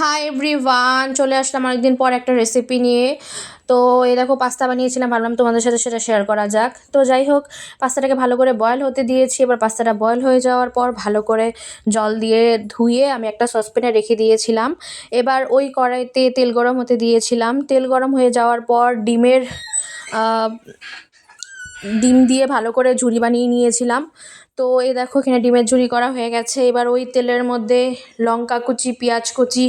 Hi everyone, চলে আসলাম অনেকদিন পর একটা রেসিপি নিয়ে। তো এই দেখো, পাস্তা বানিয়েছিলাম, ভাবলাম তোমাদের সাথে সেটা শেয়ার করা যাক। তো যাই হোক, পাস্তাটাকে ভালো করে বয়েল হতে দিয়েছি। এবার পাস্তাটা বয়েল হয়ে যাওয়ার পর ভালো করে জল দিয়ে ধুয়ে আমি একটা সসপ্যানে রেখে দিয়েছিলাম। এবার ওই কড়াইতে তেল গরম হতে দিয়েছিলাম। তেল গরম হয়ে যাওয়ার পর ডিম দিয়ে ভালো করে ঝুরি বানিয়ে নিয়েছিলাম। তো এই দেখো, এখানে ডিমের ঝুরি করা হয়ে গেছে। এবার ওই তেলের মধ্যে লঙ্কা কুচি, পেঁয়াজ কুচি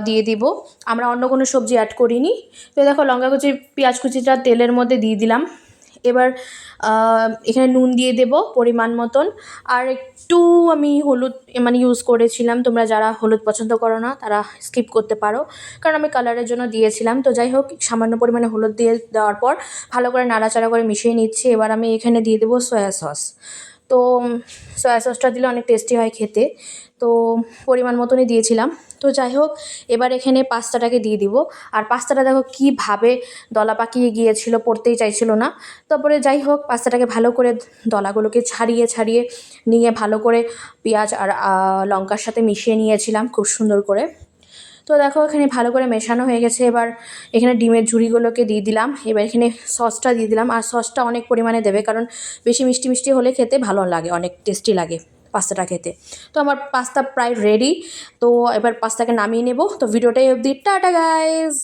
দিয়ে দিব। আমরা অন্য কোনো সবজি অ্যাড করিনি। তো এই দেখো, লঙ্কা কুচি, পেঁয়াজ কুচিটা তেলের মধ্যে দিয়ে দিলাম। এবার এখানে নুন দিয়ে দেব পরিমাণ মতন। আর একটু আমি হলুদ ইউজ করেছিলাম। তোমরা যারা হলুদ পছন্দ করো না তারা স্কিপ করতে পারো, কারণ আমি কালারের জন্য দিয়েছিলাম। তো যাই হোক, সামান্য পরিমাণে হলুদ দিয়ে দেওয়ার পর ভালো করে নাড়াচাড়া করে মিশিয়ে নিচ্ছি। এবার আমি এখানে দিয়ে দেবো সয়া সস। তো সয়া সসটা দিলে অনেক টেস্টি হয় খেতে। তো পরিমাণ মতনই দিয়েছিলাম। তো যাই হোক, এবার এখানে পাস্তাটাকে দিয়ে দিব। আর পাস্তাটা দেখো কীভাবে দলা পাকিয়ে গিয়েছিল, পড়তেই চাইছিল না। তারপরে যাই হোক, পাস্তাটাকে ভালো করে দলাগুলোকে ছাড়িয়ে ছাড়িয়ে নিয়ে ভালো করে পেঁয়াজ আর লঙ্কার সাথে মিশিয়ে নিয়েছিলাম খুব সুন্দর করে। তো দেখো, এখানে ভালো করে মেশানো হয়ে গেছে। এবার এখানে ডিমের ঝুড়িগুলোকে দিয়ে দিলাম। এবার এখানে সসটা দিয়ে দিলাম। আর সসটা অনেক পরিমাণে দেবে, কারণ বেশি মিষ্টি মিষ্টি হলে খেতে ভালো লাগে, অনেক টেস্টি লাগে পাস্তাটা খেতে। তো আমার পাস্তা প্রায় রেডি। তো এবার পাস্তাকে নামিয়ে নেব। তো ভিডিওটাই অবধি, টাটা গাইজ।